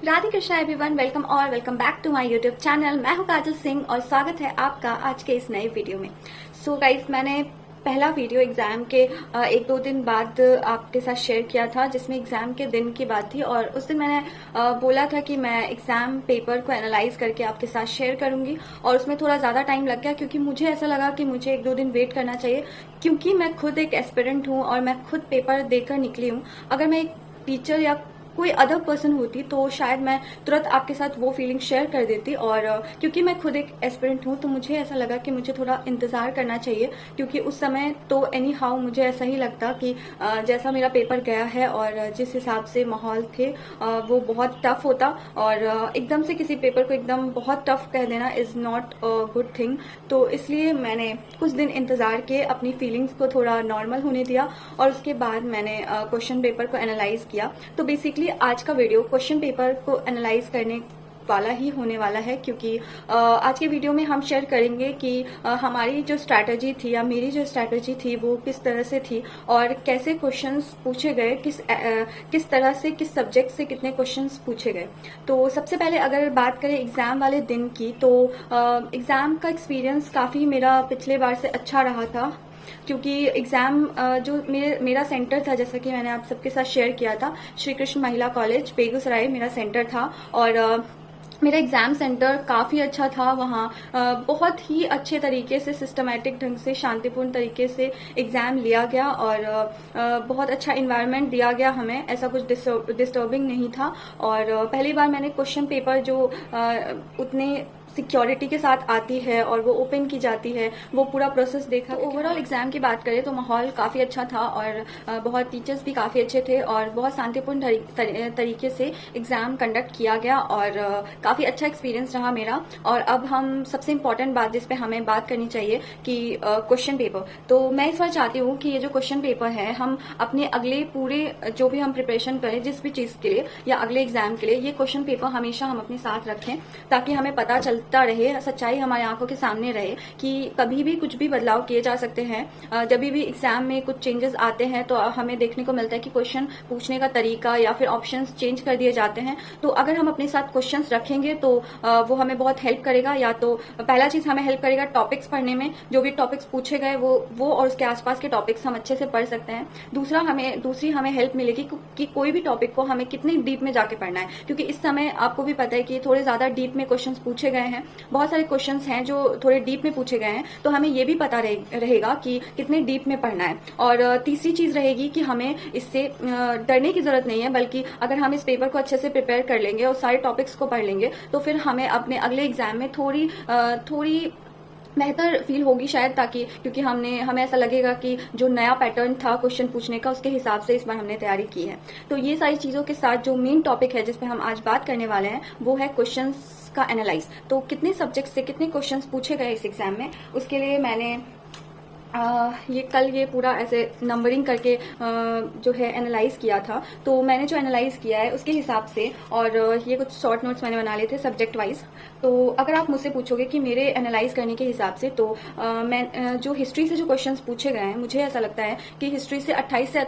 Radhe Krishna everyone, welcome back to my YouTube channel. मैं हूं काजल सिंह और स्वागत है आपका आज के इस नए वीडियो में। सो गाइस, मैंने पहला वीडियो एग्जाम के एक दो दिन बाद आपके साथ शेयर किया था, जिसमें एग्जाम के दिन की बात थी और उस दिन मैंने बोला था कि मैं एग्जाम पेपर को एनालाइज करके आपके साथ शेयर करूंगी। और उसमें थोड़ा ज्यादा टाइम लग गया क्योंकि मुझे ऐसा लगा कि मुझे एक दो दिन वेट करना चाहिए, क्योंकि मैं खुद एक एस्पिरेंट हूं और मैं खुद पेपर देकर निकली हूं। अगर मैं एक टीचर या कोई अदर पर्सन होती तो शायद मैं तुरंत आपके साथ वो फीलिंग शेयर कर देती। और क्योंकि मैं खुद एक एस्पिरेंट हूं तो मुझे ऐसा लगा कि मुझे थोड़ा इंतजार करना चाहिए, क्योंकि उस समय तो एनी हाउ मुझे ऐसा ही लगता कि जैसा मेरा पेपर गया है और जिस हिसाब से माहौल थे वो बहुत टफ होता। और एकदम से किसी पेपर को एकदम बहुत टफ कह देना is not a good thing. तो इसलिए मैंने कुछ दिन इंतजार किए, अपनी फीलिंग्स को थोड़ा नॉर्मल होने दिया और उसके बाद मैंने क्वेश्चन पेपर को एनालाइज किया। तो बेसिकली आज का वीडियो क्वेश्चन पेपर को एनालाइज करने वाला ही होने वाला है, क्योंकि आज के वीडियो में हम शेयर करेंगे कि हमारी जो स्ट्रैटेजी थी या मेरी जो स्ट्रैटेजी थी वो किस तरह से थी और कैसे क्वेश्चंस पूछे गए, किस तरह से, किस सब्जेक्ट से कितने क्वेश्चंस पूछे गए। तो सबसे पहले अगर बात करें एग्जाम वाले दिन की, तो एग्जाम का एक्सपीरियंस काफी मेरा पिछले बार से अच्छा रहा था, क्योंकि एग्जाम जो मेरा सेंटर था, जैसा कि मैंने आप सबके साथ शेयर किया था, श्री कृष्ण महिला कॉलेज बेगूसराय मेरा सेंटर था। और मेरा एग्जाम सेंटर काफी अच्छा था। वहाँ बहुत ही अच्छे तरीके से, सिस्टमैटिक ढंग से, शांतिपूर्ण तरीके से एग्जाम लिया गया और बहुत अच्छा इन्वायरमेंट दिया गया हमें। ऐसा कुछ डिस्टर्बिंग नहीं था। और पहली बार मैंने क्वेश्चन पेपर जो उतने सिक्योरिटी के साथ आती है और वो ओपन की जाती है, वो पूरा प्रोसेस देखा। तो ओवरऑल एग्जाम की बात करें तो माहौल काफी अच्छा था और बहुत टीचर्स भी काफी अच्छे थे और बहुत शांतिपूर्ण तरीके से एग्जाम कंडक्ट किया गया और काफी अच्छा एक्सपीरियंस रहा मेरा। और अब हम सबसे इम्पोर्टेंट बात जिस पे हमें बात करनी चाहिए कि क्वेश्चन पेपर। तो मैं इस बार चाहती हूँ कि ये जो क्वेश्चन पेपर है, हम अपने अगले पूरे जो भी हम प्रिपरेशन करें जिस भी चीज के लिए या अगले एग्जाम के लिए, ये क्वेश्चन पेपर हमेशा हम अपने साथ रखें, ताकि हमें पता चलता रहे, सच्चाई हमारी आंखों के सामने रहे कि कभी भी कुछ भी बदलाव किए जा सकते हैं। जब भी एग्जाम में कुछ चेंजेस आते हैं तो हमें देखने को मिलता है कि क्वेश्चन पूछने का तरीका या फिर ऑप्शंस चेंज कर दिए जाते हैं। तो अगर हम अपने साथ क्वेश्चंस रखेंगे तो वो हमें बहुत हेल्प करेगा। या तो पहला चीज हमें हेल्प करेगा टॉपिक्स पढ़ने में, जो भी टॉपिक्स पूछे गए वो और उसके आसपास के टॉपिक्स हम अच्छे से पढ़ सकते हैं। दूसरी हमें हेल्प मिलेगी कि कोई भी टॉपिक को हमें कितनी डीप में जाके पढ़ना है, क्योंकि इस समय आपको भी पता है कि थोड़े ज्यादा डीप में क्वेश्चन पूछे गए हैं। बहुत सारे क्वेश्चंस हैं जो थोड़े डीप में पूछे गए हैं, तो हमें ये भी पता रहेगा कि कितने डीप में पढ़ना है। और तीसरी चीज रहेगी कि हमें इससे डरने की जरूरत नहीं है, बल्कि अगर हम इस पेपर को अच्छे से प्रिपेयर कर लेंगे और सारे टॉपिक्स को पढ़ लेंगे तो फिर हमें अपने अगले एग्जाम में थोड़ी बेहतर फील होगी शायद, ताकि क्योंकि हमें ऐसा लगेगा कि जो नया पैटर्न था क्वेश्चन पूछने का, उसके हिसाब से इस बार हमने तैयारी की है। तो ये सारी चीजों के साथ जो मेन टॉपिक है जिस पे हम आज बात करने वाले हैं वो है क्वेश्चंस का एनालाइज। तो कितने सब्जेक्ट से कितने क्वेश्चंस पूछे गए इस एग्जाम में, उसके लिए मैंने ये पूरा ऐसे नंबरिंग करके जो है एनालाइज किया था। तो मैंने जो एनालाइज किया है उसके हिसाब से, और ये कुछ शॉर्ट नोट्स मैंने बना लिए थे सब्जेक्ट वाइज। तो अगर आप मुझसे पूछोगे कि मेरे एनालाइज करने के हिसाब से, तो मैं जो हिस्ट्री से जो क्वेश्चंस पूछे गए हैं, मुझे ऐसा लगता है कि हिस्ट्री से 28 से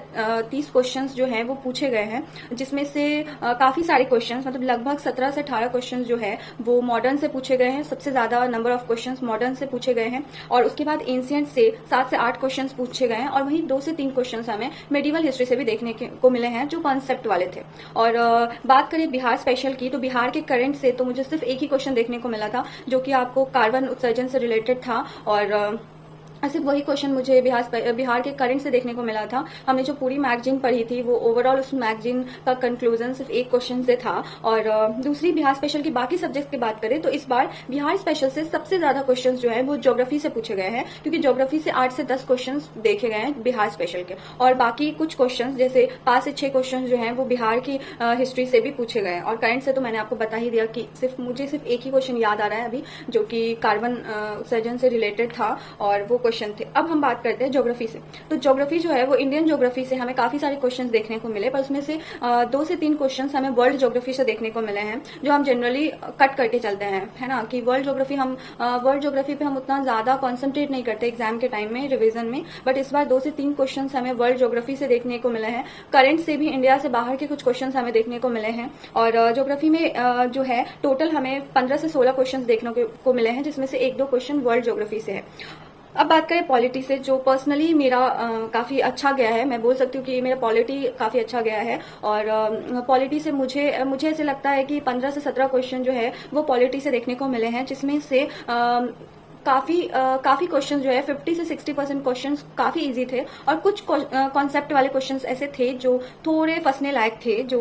30 क्वेश्चंस जो हैं वो पूछे गए हैं, जिसमें से काफी सारे क्वेश्चंस, मतलब लगभग 17 से 18 क्वेश्चंस जो है वो मॉडर्न से पूछे गए हैं। सबसे ज्यादा नंबर ऑफ क्वेश्चंस मॉडर्न से पूछे गए हैं। और उसके बाद एंशिएंट से 7 से 8 क्वेश्चंस पूछे गए हैं, और वहीं 2 से 3 क्वेश्चंस हमें मेडिवल हिस्ट्री से भी देखने को मिले हैं, जो कॉन्सेप्ट वाले थे। और बात करें बिहार स्पेशल की, तो बिहार के करंट से तो मुझे सिर्फ एक ही क्वेश्चन देखने को मिला था, जो कि आपको कार्बन उत्सर्जन से रिलेटेड था। और सिर्फ वही क्वेश्चन मुझे बिहार के करंट से देखने को मिला था। हमने जो पूरी मैगजीन पढ़ी थी वो ओवरऑल उस मैगजीन का कंक्लूजन सिर्फ एक क्वेश्चन से था। और दूसरी बिहार स्पेशल की बाकी सब्जेक्ट की बात करें तो इस बार बिहार स्पेशल से सबसे ज्यादा क्वेश्चंस जो है वो ज्योग्राफी से पूछे गए हैं, क्योंकि ज्योग्राफी से 8 से 10 क्वेश्चन देखे गए हैं बिहार स्पेशल के। और बाकी कुछ क्वेश्चन जैसे 5 से 6 क्वेश्चन जो है वो बिहार की हिस्ट्री से भी पूछे गए हैं। और करंट से तो मैंने आपको बता ही दिया कि मुझे सिर्फ एक ही क्वेश्चन याद आ रहा है अभी, जो कि कार्बन उत्सर्जन से रिलेटेड था, और वो क्वेश्चन थे। अब हम बात करते हैं ज्योग्राफी से। तो ज्योग्राफी जो है वो इंडियन ज्योग्राफी से हमें काफी सारे क्वेश्चन देखने को मिले, पर उसमें से 2 से 3 क्वेश्चन हमें वर्ल्ड ज्योग्राफी से देखने को मिले हैं, जो हम जनरली कट करके चलते हैं, है ना, कि वर्ल्ड ज्योग्राफी पे हम उतना ज्यादा कॉन्सेंट्रेट नहीं करते एग्जाम के टाइम में, रिविजन में। बट इस बार 2 से 3 क्वेश्चन हमें वर्ल्ड ज्योग्राफी से देखने को मिले हैं। करंट से भी इंडिया से बाहर के कुछ क्वेश्चन हमें देखने को मिले हैं। और ज्योग्राफी में जो है टोटल हमें 15 से 16 क्वेश्चन देखने को मिले हैं, जिसमें से 1-2 क्वेश्चन वर्ल्ड ज्योग्राफी से है। अब बात करें पॉलिटी से, जो पर्सनली मेरा काफी अच्छा गया है। मैं बोल सकती हूँ कि मेरा पॉलिटी काफी अच्छा गया है। और पॉलिटी से मुझे ऐसे लगता है कि 15 से 17 क्वेश्चन जो है वो पॉलिटी से देखने को मिले हैं, जिसमें से काफी क्वेश्चन जो है 50 से 60% क्वेश्चन काफी इजी थे, और कुछ कॉन्सेप्ट वाले क्वेश्चन ऐसे थे जो थोड़े फंसने लायक थे, जो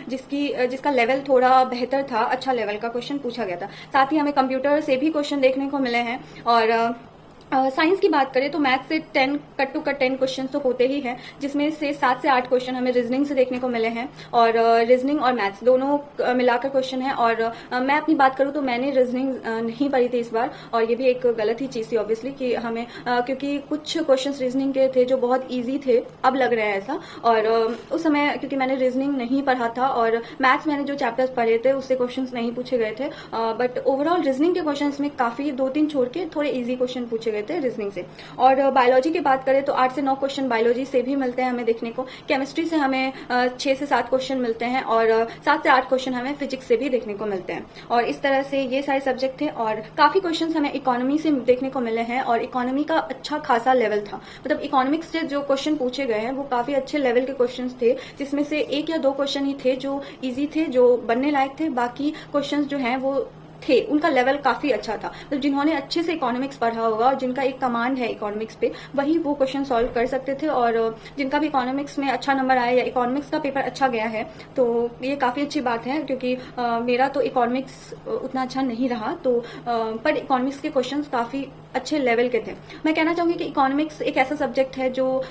जिसका लेवल थोड़ा बेहतर था, अच्छा लेवल का क्वेश्चन पूछा गया था। साथ ही हमें कंप्यूटर से भी क्वेश्चन देखने को मिले हैं। और साइंस की बात करें तो मैथ से 10 कट टू कट 10 क्वेश्चन तो होते ही हैं, जिसमें से 7 से 8 क्वेश्चन हमें रीजनिंग से देखने को मिले हैं। और रीजनिंग और मैथ्स दोनों मिलाकर क्वेश्चन है। और मैं अपनी बात करूं तो मैंने रीजनिंग नहीं पढ़ी थी इस बार, और ये भी एक गलत ही चीज थी ऑब्वियसली, कि हमें क्योंकि कुछ क्वेश्चन रीजनिंग के थे जो बहुत ईजी थे, अब लग रहा है ऐसा। और उस समय क्योंकि मैंने रीजनिंग नहीं पढ़ा था, और मैथ्स मैंने जो चैप्टर्स पढ़े थे उससे क्वेश्चन नहीं पूछे गए थे। बट ओवरऑल रीजनिंग के क्वेश्चन में काफी 2-3 छोड़ के थोड़े ईजी क्वेश्चन पूछे थे रीजनिंग से। और बायोलॉजी की बात करें तो 8 से 9 क्वेश्चन बायोलॉजी से भी मिलते हैं हमें देखने को। केमिस्ट्री से हमें 6 से 7 क्वेश्चन मिलते हैं, और 7 से 8 क्वेश्चन हमें फिजिक्स से भी देखने को मिलते हैं। और इस तरह से ये सारे सब्जेक्ट थे। और काफी क्वेश्चन हमें इकोनॉमी से देखने को मिले हैं, और इकोनॉमी का अच्छा खासा लेवल था। मतलब इकोनॉमिक्स से जो क्वेश्चन पूछे गए हैं वो काफी अच्छे लेवल के क्वेश्चन थे, जिसमें से 1 या 2 क्वेश्चन ही थे जो इजी थे, जो बनने लायक थे। बाकी क्वेश्चन जो हैं वो थे, उनका लेवल काफी अच्छा था। तो जिन्होंने अच्छे से इकोनॉमिक्स पढ़ा होगा और जिनका एक कमांड है इकोनॉमिक्स पे, वही वो क्वेश्चन सॉल्व कर सकते थे। और जिनका भी इकोनॉमिक्स में अच्छा नंबर आया या इकोनॉमिक्स का पेपर अच्छा गया है, तो ये काफी अच्छी बात है, क्योंकि मेरा तो इकोनॉमिक्स उतना अच्छा नहीं रहा। तो पर इकोनॉमिक्स के क्वेश्चन काफी अच्छे लेवल के थे। मैं कहना चाहूंगी कि इकोनॉमिक्स एक ऐसा सब्जेक्ट है जो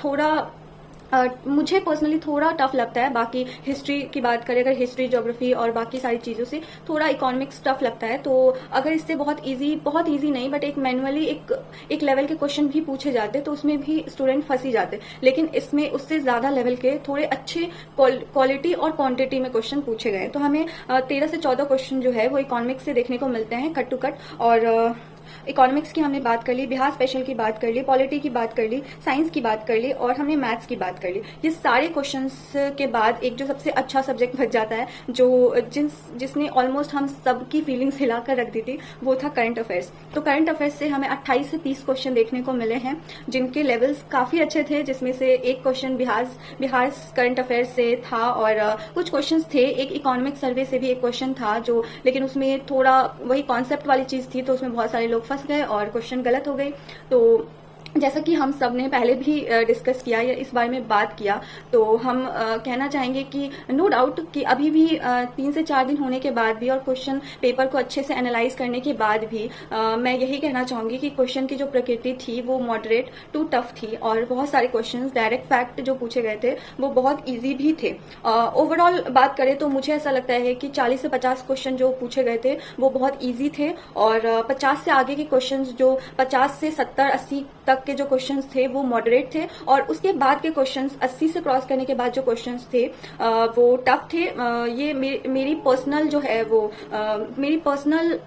थोड़ा मुझे पर्सनली थोड़ा टफ लगता है। बाकी हिस्ट्री की बात करें, अगर हिस्ट्री, ज्योग्राफी और बाकी सारी चीजों से थोड़ा इकोनॉमिक्स टफ लगता है। तो अगर इससे बहुत इजी नहीं, बट एक मैनुअली एक लेवल के क्वेश्चन भी पूछे जाते तो उसमें भी स्टूडेंट फंस ही जाते। लेकिन इसमें उससे ज्यादा लेवल के थोड़े अच्छे क्वालिटी और क्वांटिटी में क्वेश्चन पूछे गए। तो हमें 13 से 14 क्वेश्चन जो है वो इकोनॉमिक्स से देखने को मिलते हैं, कट टू कट। और इकोनॉमिक्स की हमने बात कर ली, बिहार स्पेशल की बात कर ली, पॉलिटी की बात कर ली, साइंस की बात कर ली, और हमने मैथ्स की बात कर ली। ये सारे क्वेश्चंस के बाद एक जो सबसे अच्छा सब्जेक्ट बच जाता है, जो जिसने ऑलमोस्ट हम सबकी फीलिंग्स हिलाकर रख दी थी, वो था करंट अफेयर्स। तो करंट अफेयर्स से हमें 28 से 30 क्वेश्चन देखने को मिले हैं, जिनके लेवल्स काफी अच्छे थे, जिसमें से एक क्वेश्चन बिहार करंट अफेयर्स से था, और कुछ क्वेश्चन थे, एक इकोनॉमिक सर्वे से भी एक क्वेश्चन था, जो लेकिन उसमें थोड़ा वही कॉन्सेप्ट वाली चीज थी, तो उसमें बहुत सारे लोग फंस गए और क्वेश्चन गलत हो गए। तो जैसा कि हम सब ने पहले भी डिस्कस किया या इस बारे में बात किया, तो हम कहना चाहेंगे कि नो डाउट कि अभी भी 3 से 4 दिन होने के बाद भी और क्वेश्चन पेपर को अच्छे से एनालाइज करने के बाद भी मैं यही कहना चाहूंगी कि क्वेश्चन की जो प्रकृति थी वो मॉडरेट टू टफ थी, और बहुत सारे क्वेश्चन डायरेक्ट फैक्ट जो पूछे गए थे वो बहुत ईजी भी थे। ओवरऑल बात करें तो मुझे ऐसा लगता है कि 40 से 50 क्वेश्चन जो पूछे गए थे वो बहुत ईजी थे, और 50 से आगे के क्वेश्चन, जो 50 से 70-80 तक के जो क्वेश्चंस थे वो मॉडरेट थे, और उसके बाद के क्वेश्चंस 80 से क्रॉस करने के बाद जो क्वेश्चंस थे वो टफ थे। ये मेरी पर्सनल जो है वो मेरी पर्सनल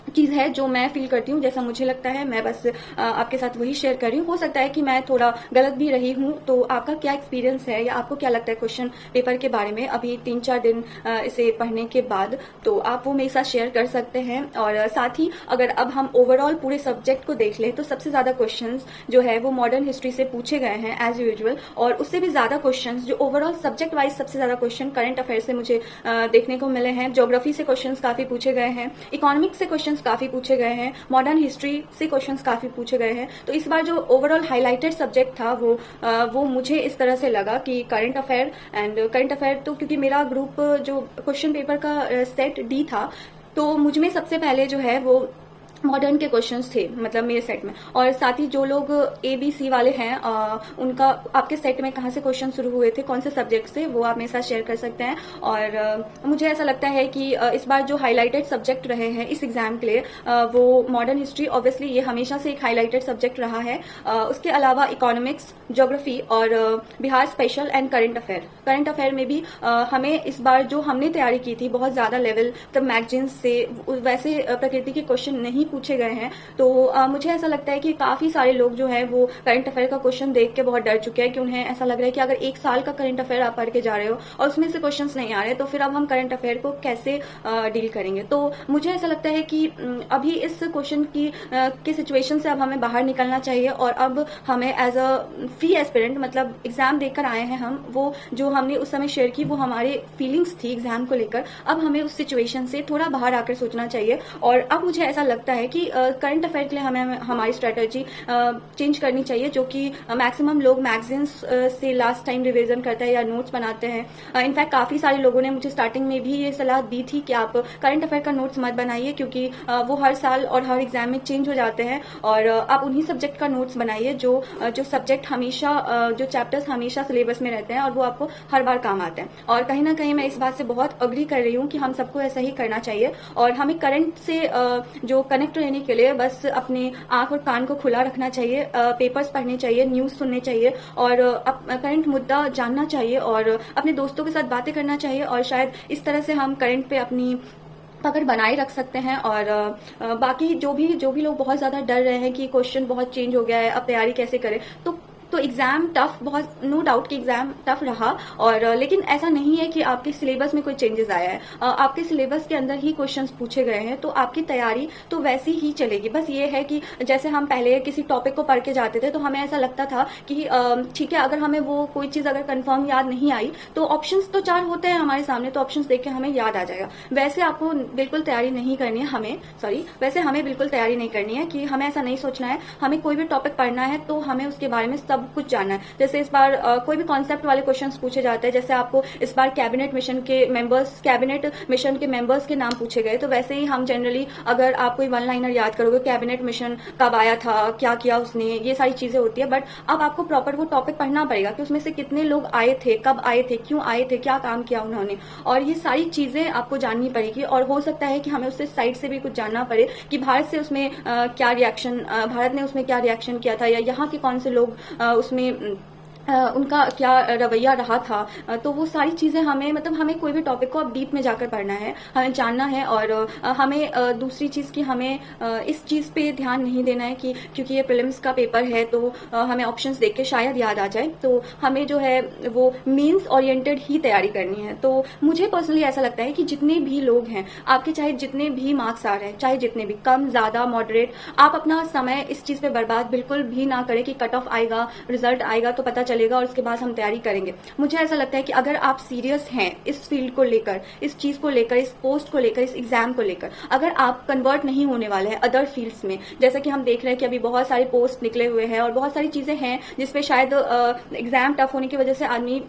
चीज है जो मैं फील करती हूँ, जैसा मुझे लगता है, मैं बस आपके साथ वही शेयर कर रही हूँ। हो सकता है कि मैं थोड़ा गलत भी रही हूँ। तो आपका क्या एक्सपीरियंस है या आपको क्या लगता है क्वेश्चन पेपर के बारे में अभी 3-4 दिन इसे पढ़ने के बाद, तो आप वो मेरे साथ शेयर कर सकते हैं। और साथ ही अगर अब हम ओवरऑल पूरे सब्जेक्ट को देख लें तो सबसे ज्यादा क्वेश्चन जो है वो मॉडर्न हिस्ट्री से पूछे गए हैं एज यूजुअल, और उससे भी ज्यादा क्वेश्चन जो ओवरऑल सब्जेक्ट वाइज सबसे ज्यादा क्वेश्चन करंट अफेयर से मुझे देखने को मिले हैं। ज्योग्राफी से क्वेश्चन काफी पूछे गए हैं, इकोनॉमिक्स से क्वेश्चन काफी पूछे गए हैं, मॉडर्न हिस्ट्री से क्वेश्चंस काफी पूछे गए हैं। तो इस बार जो ओवरऑल हाईलाइटेड सब्जेक्ट था वो मुझे इस तरह से लगा कि करंट अफेयर तो क्योंकि मेरा ग्रुप जो क्वेश्चन पेपर का सेट डी था, तो मुझ में सबसे पहले जो है वो मॉडर्न के क्वेश्चंस थे मतलब मेरे सेट में। और साथ ही जो लोग ABC वाले हैं उनका आपके सेट में कहाँ से क्वेश्चन शुरू हुए थे, कौन से सब्जेक्ट से, वो आप मेरे साथ शेयर कर सकते हैं। और मुझे ऐसा लगता है कि इस बार जो हाईलाइटेड सब्जेक्ट रहे हैं इस एग्जाम के लिए वो मॉडर्न हिस्ट्री, ऑब्वियसली ये हमेशा से एक हाईलाइटेड सब्जेक्ट रहा है। उसके अलावा इकोनॉमिक्स, ज्योग्राफी और Bihar special and current affair में भी हमें इस बार जो हमने तैयारी की थी बहुत ज्यादा लेवल तब मैगजीन्स से वैसे प्रकृति के क्वेश्चन नहीं पूछे गए हैं। तो मुझे ऐसा लगता है कि काफी सारे लोग जो है वो करंट अफेयर का क्वेश्चन देख के बहुत डर चुके हैं कि उन्हें ऐसा लग रहा है कि अगर एक साल का करंट अफेयर आप पढ़ के जा रहे हो और उसमें से क्वेश्चंस नहीं आ रहे तो फिर अब हम करंट अफेयर को कैसे डील करेंगे। तो मुझे ऐसा लगता है कि अभी इस क्वेश्चन की सिचुएशन से अब हमें बाहर निकलना चाहिए और अब हमें एज अ फ्री एस्पिरेंट मतलब एग्जाम देकर आए हैं हम, वो जो हमने उस समय शेयर की वो हमारे फीलिंग्स थी एग्जाम को लेकर। अब हमें उस सिचुएशन से थोड़ा बाहर आकर सोचना चाहिए। और अब मुझे ऐसा लगता है कि करंट अफेयर के लिए हमें हमारी स्ट्रेटेजी चेंज करनी चाहिए, जो कि मैक्सिमम लोग मैगजीन्स से लास्ट टाइम रिवीजन करते हैं या नोट्स बनाते हैं। इनफैक्ट काफी सारे लोगों ने मुझे स्टार्टिंग में भी ये सलाह दी थी कि आप करंट अफेयर का नोट्स मत बनाइए, क्योंकि वो हर साल और हर एग्जाम में चेंज हो जाते हैं। और आप उन्हीं सब्जेक्ट का नोट्स बनाइए जो सब्जेक्ट हमेशा जो चैप्टर्स हमेशा सिलेबस में रहते हैं और वो आपको हर बार काम आते हैं। और कहीं ना कहीं मैं इस बात से बहुत अग्री कर रही हूँ कि हम सबको ऐसा ही करना चाहिए। और हमें करंट से जो कनेक्ट रहने के लिए बस अपने आंख और कान को खुला रखना चाहिए, पेपर्स पढ़ने चाहिए, न्यूज सुनने चाहिए और करंट मुद्दा जानना चाहिए और अपने दोस्तों के साथ बातें करना चाहिए। और शायद इस तरह से हम करंट पे अपनी पकड़ बनाए रख सकते हैं। और बाकी जो भी लोग बहुत ज्यादा डर रहे हैं कि क्वेश्चन बहुत चेंज हो गया है, अब तैयारी कैसे करें, तो एग्जाम टफ, बहुत नो डाउट कि एग्जाम टफ रहा। और लेकिन ऐसा नहीं है कि आपके सिलेबस में कोई चेंजेस आया है, आपके सिलेबस के अंदर ही क्वेश्चंस पूछे गए हैं, तो आपकी तैयारी तो वैसी ही चलेगी। बस ये है कि जैसे हम पहले किसी टॉपिक को पढ़ के जाते थे तो हमें ऐसा लगता था कि ठीक है, अगर हमें वो कोई चीज अगर कंफर्म याद नहीं आई तो ऑप्शंस तो 4 होते हैं हमारे सामने, तो ऑप्शंस देख के हमें याद आ जाएगा। वैसे आपको बिल्कुल तैयारी नहीं करनी है, वैसे हमें बिल्कुल तैयारी नहीं करनी है कि हमें ऐसा नहीं सोचना है हमें कोई भी टॉपिक पढ़ना है तो हमें उसके बारे में सब कुछ जानना है। जैसे इस बार कोई भी कॉन्सेप्ट वाले क्वेश्चंस पूछे जाते हैं, जैसे आपको इस बार कैबिनेट मिशन के मेंबर्स के नाम पूछे गए, तो वैसे ही हम जनरली अगर आप कोई वन लाइनर याद करोगे, कैबिनेट मिशन कब आया था, क्या किया उसने, ये सारी चीजें होती है। बट अब आपको प्रॉपर वो टॉपिक पढ़ना पड़ेगा कि उसमें से कितने लोग आए थे, कब आए थे, क्यों आए थे, क्या काम किया उन्होंने, और ये सारी चीजें आपको जाननी पड़ेगी। और हो सकता है कि हमें उससे साइड से भी कुछ जानना पड़े कि भारत से उसमें क्या रिएक्शन, भारत ने उसमें क्या रिएक्शन किया था, या यहाँ के कौन से लोग उसमें उनका क्या रवैया रहा था। तो वो सारी चीजें हमें कोई भी टॉपिक को अब डीप में जाकर पढ़ना है, हमें जानना है। और हमें दूसरी चीज की हमें इस चीज पे ध्यान नहीं देना है कि क्योंकि ये प्रीलिम्स का पेपर है तो हमें ऑप्शंस देख के शायद याद आ जाए, तो हमें जो है वो मेंस ओरिएंटेड ही तैयारी करनी है। तो मुझे पर्सनली ऐसा लगता है कि जितने भी लोग हैं आपके, चाहे जितने भी मार्क्स आ रहे हैं, चाहे जितने भी कम ज्यादा मॉडरेट, आप अपना समय इस चीज पे बर्बाद बिल्कुल भी ना करें कि कट ऑफ आएगा, रिजल्ट आएगा तो पता और उसके बाद हम तैयारी करेंगे। मुझे ऐसा लगता है कि अगर आप सीरियस हैं इस फील्ड को लेकर, इस चीज को लेकर, इस पोस्ट को लेकर, इस एग्जाम को लेकर, अगर आप कन्वर्ट नहीं होने वाले हैं अदर फील्ड्स में, जैसा कि हम देख रहे हैं कि अभी बहुत सारे पोस्ट निकले हुए हैं और बहुत सारी चीजें हैं जिसपे शायद एग्जाम टफ होने की वजह से आदमी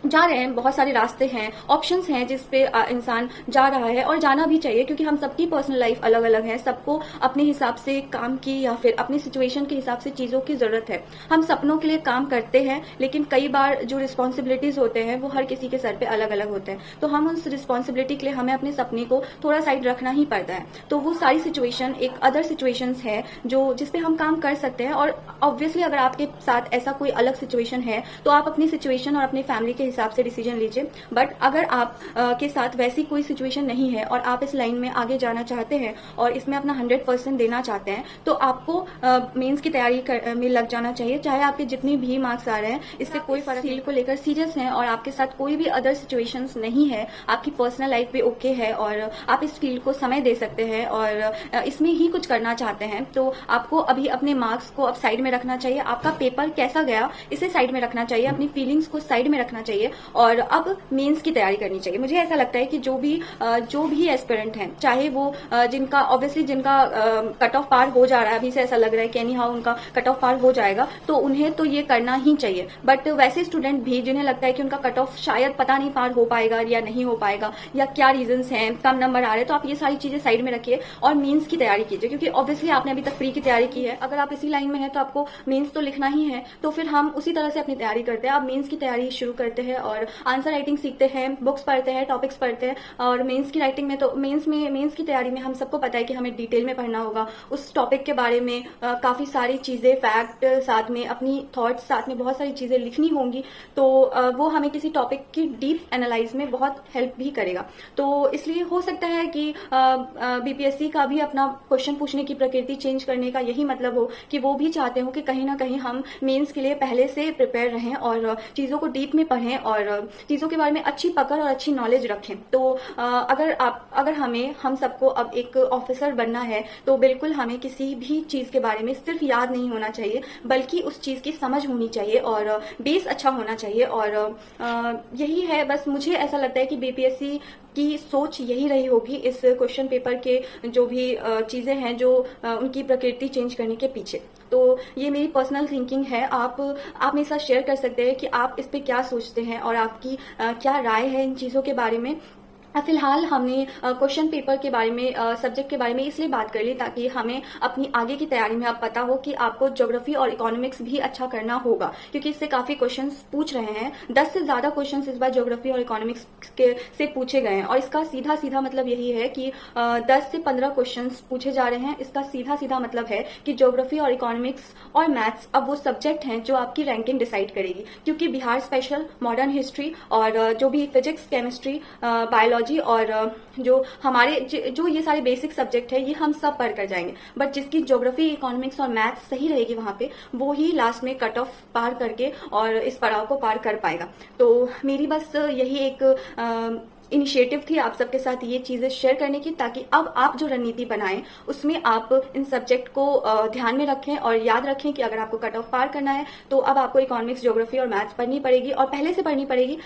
जा रहे हैं, बहुत सारे रास्ते हैं, ऑप्शंस हैं जिस पे इंसान जा रहा है और जाना भी चाहिए, क्योंकि हम सबकी पर्सनल लाइफ अलग अलग है, सबको अपने हिसाब से काम की या फिर अपनी सिचुएशन के हिसाब से चीजों की जरूरत है। हम सपनों के लिए काम करते हैं, लेकिन कई बार जो रिस्पॉन्सिबिलिटीज होते हैं वो हर किसी के सर पे अलग अलग होते हैं, तो हम उस रिस्पॉन्सिबिलिटी के लिए हमें अपने सपने को थोड़ा साइड रखना ही पड़ता है। तो वो सारी सिचुएशन एक अदर सिचुएशन है जो जिसपे हम काम कर सकते हैं। और ऑब्वियसली अगर आपके साथ ऐसा कोई अलग सिचुएशन है तो आप अपनी सिचुएशन और अपनी फैमिली के हिसाब से डिसीजन लीजिए। बट अगर आप के साथ वैसी कोई सिचुएशन नहीं है और आप इस लाइन में आगे जाना चाहते हैं और इसमें अपना 100% देना चाहते हैं, तो आपको मेंस की तैयारी में लग जाना चाहिए, चाहे आपके जितने भी मार्क्स आ रहे हैं, इससे कोई फर्क नहीं। को लेकर सीरियस हैं और आपके साथ कोई भी अदर सिचुएशंस नहीं है, आपकी पर्सनल लाइफ भी ओके है और आप इस फील्ड को समय दे सकते हैं और इसमें ही कुछ करना चाहते हैं, तो आपको अभी अपने मार्क्स को अब साइड में रखना चाहिए। आपका पेपर कैसा गया इसे साइड में रखना चाहिए, अपनी फीलिंग्स को साइड में रखना चाहिए चाहिए और अब मेंस की तैयारी करनी चाहिए। मुझे ऐसा लगता है कि जो भी एस्पिरेंट हैं, चाहे वो जिनका ऑब्वियसली जिनका कट ऑफ पार हो जा रहा है, अभी से ऐसा लग रहा है कि एनी हाउ उनका कट ऑफ पार हो जाएगा, तो उन्हें तो ये करना ही चाहिए। बट वैसे स्टूडेंट भी जिन्हें लगता है कि उनका कट ऑफ शायद पता नहीं पार हो पाएगा या नहीं हो पाएगा, या क्या रीजंस हैं, कम नंबर आ रहे हैं, तो आप ये सारी चीजें साइड में रखिए और मेंस की तैयारी कीजिए। क्योंकि ऑब्वियसली आपने अभी तक प्री की तैयारी की है, अगर आप इसी लाइन में हैं तो आपको मेंस तो लिखना ही है, तो फिर हम उसी तरह से अपनी तैयारी करते हैं। आप मेंस की तैयारी शुरू करते हैं और आंसर राइटिंग सीखते हैं, बुक्स पढ़ते हैं, टॉपिक्स पढ़ते हैं। और मेंस की राइटिंग में तो मेंस की तैयारी में हम सबको पता है कि हमें डिटेल में पढ़ना होगा, उस टॉपिक के बारे में काफी सारी चीजें, फैक्ट साथ में, अपनी थॉट्स साथ में, बहुत सारी चीजें लिखनी होंगी। तो वो हमें किसी टॉपिक की डीप एनालाइज में बहुत हेल्प भी करेगा। तो इसलिए हो सकता है कि बीपीएससी का भी अपना क्वेश्चन पूछने की प्रकृति चेंज करने का यही मतलब हो कि वो भी चाहते हो कि कहीं ना कहीं हम मेंस के लिए पहले से प्रिपेयर रहें और चीजों को डीप में पढ़ें और चीजों के बारे में अच्छी पकड़ और अच्छी नॉलेज रखें। तो अगर हम सबको अब एक ऑफिसर बनना है, तो बिल्कुल हमें किसी भी चीज के बारे में सिर्फ याद नहीं होना चाहिए, बल्कि उस चीज की समझ होनी चाहिए और बेस अच्छा होना चाहिए। और यही है, बस मुझे ऐसा लगता है कि बीपीएससी की सोच यही रही होगी इस क्वेश्चन पेपर के जो भी चीजें हैं, जो उनकी प्रकृति चेंज करने के पीछे। तो ये मेरी पर्सनल थिंकिंग है। आप मेरे साथ शेयर कर सकते हैं कि आप इस पे क्या सोचते हैं और आपकी क्या राय है इन चीजों के बारे में। फिलहाल हमने क्वेश्चन पेपर के बारे में, सब्जेक्ट के बारे में इसलिए बात कर ली ताकि हमें अपनी आगे की तैयारी में अब पता हो कि आपको ज्योग्राफी और इकोनॉमिक्स भी अच्छा करना होगा, क्योंकि इससे काफी क्वेश्चंस पूछ रहे हैं। 10 से ज्यादा क्वेश्चंस इस बार ज्योग्राफी और इकोनॉमिक्स से पूछे गए हैं और इसका सीधा सीधा मतलब यही है कि 10 से 15 क्वेश्चंस पूछे जा रहे हैं। इसका सीधा सीधा मतलब है कि ज्योग्राफी और इकोनॉमिक्स और मैथ्स अब वो सब्जेक्ट हैं जो आपकी रैंकिंग डिसाइड करेगी, क्योंकि बिहार स्पेशल, मॉडर्न हिस्ट्री और जो भी फिजिक्स, केमिस्ट्री, बायोलॉजी और जो हमारे जो ये सारे बेसिक सब्जेक्ट है, ये हम सब पढ़ कर जाएंगे। बट जिसकी ज्योग्राफी, इकोनॉमिक्स और मैथ्स सही रहेगी वहां पे, वो ही लास्ट में कट ऑफ पार करके और इस पड़ाव को पार कर पाएगा। तो मेरी बस यही एक इनिशिएटिव थी आप सबके साथ ये चीजें शेयर करने की, ताकि अब आप जो रणनीति बनाएं उसमें आप इन सब्जेक्ट को ध्यान में रखें और याद रखें कि अगर आपको कट ऑफ पार करना है तो अब आपको इकोनॉमिक्स, ज्योग्राफी और मैथ्स पढ़नी पड़ेगी और पहले से पढ़नी पड़ेगी।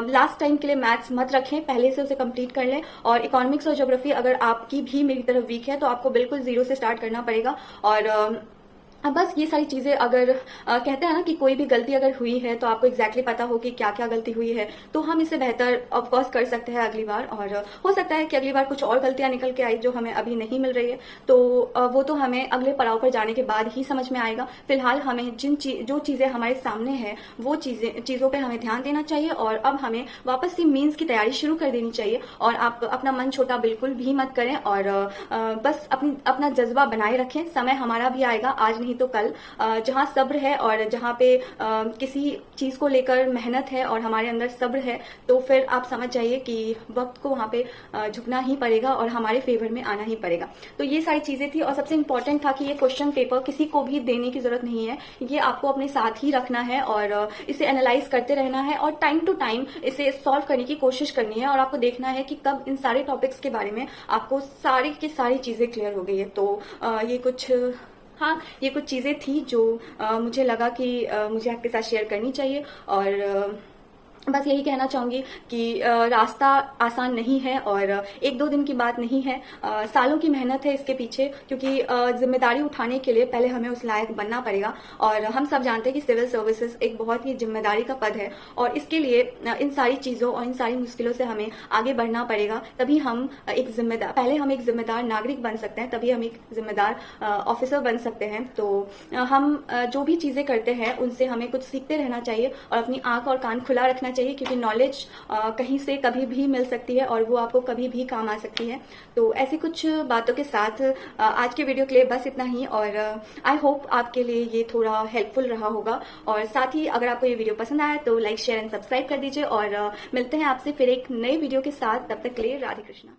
लास्ट टाइम के लिए मैथ्स मत रखें, पहले से उसे कंप्लीट कर लें। और इकोनॉमिक्स और ज्योग्राफी अगर आपकी भी मेरी तरफ वीक है तो आपको बिल्कुल जीरो से स्टार्ट करना पड़ेगा। और अब बस ये सारी चीजें, अगर कहते हैं ना कि कोई भी गलती अगर हुई है तो आपको एग्जैक्टली पता हो कि क्या क्या गलती हुई है, तो हम इसे बेहतर ऑफकोर्स कर सकते हैं अगली बार। और हो सकता है कि अगली बार कुछ और गलतियां निकल के आई जो हमें अभी नहीं मिल रही है, तो वो तो हमें अगले पड़ाव पर जाने के बाद ही समझ में आएगा। फिलहाल हमें जो चीजें हमारे सामने है वो चीजों पर हमें ध्यान देना चाहिए और अब हमें वापस से मेंस की तैयारी शुरू कर देनी चाहिए। और आप अपना मन छोटा बिल्कुल भी मत करें और बस अपना जज्बा बनाए रखें। समय हमारा भी आएगा, आज नहीं तो कल। जहां सब्र है और जहां पे किसी चीज को लेकर मेहनत है और हमारे अंदर सब्र है, तो फिर आप समझ जाइए कि वक्त को वहां पे झुकना ही पड़ेगा और हमारे फेवर में आना ही पड़ेगा। तो ये सारी चीजें थी और सबसे इंपॉर्टेंट था कि ये क्वेश्चन पेपर किसी को भी देने की जरूरत नहीं है, ये आपको अपने साथ ही रखना है और इसे एनालाइज करते रहना है और टाइम टू टाइम इसे सॉल्व करने की कोशिश करनी है। और आपको देखना है कि कब इन सारे टॉपिक्स के बारे में आपको सारी की सारी चीजें क्लियर हो गई है। तो ये कुछ चीजें थी जो मुझे लगा कि मुझे आपके साथ शेयर करनी चाहिए। और बस यही कहना चाहूंगी कि रास्ता आसान नहीं है और एक दो दिन की बात नहीं है, सालों की मेहनत है इसके पीछे, क्योंकि जिम्मेदारी उठाने के लिए पहले हमें उस लायक बनना पड़ेगा। और हम सब जानते हैं कि सिविल सर्विसेज एक बहुत ही जिम्मेदारी का पद है और इसके लिए इन सारी चीजों और इन सारी मुश्किलों से हमें आगे बढ़ना पड़ेगा। तभी हम पहले हम एक जिम्मेदार नागरिक बन सकते हैं, तभी हम एक जिम्मेदार ऑफिसर बन सकते हैं। तो हम जो भी चीजें करते हैं उनसे हमें कुछ सीखते रहना चाहिए और अपनी आंख और कान खुला रखना चाहिए, क्योंकि नॉलेज कहीं से कभी भी मिल सकती है और वो आपको कभी भी काम आ सकती है। तो ऐसी कुछ बातों के साथ आज के वीडियो के लिए बस इतना ही और आई होप आपके लिए ये थोड़ा हेल्पफुल रहा होगा। और साथ ही अगर आपको ये वीडियो पसंद आया तो लाइक, शेयर एंड सब्सक्राइब कर दीजिए और मिलते हैं आपसे फिर एक नए वीडियो के साथ। तब तक के लिए राधे कृष्णा।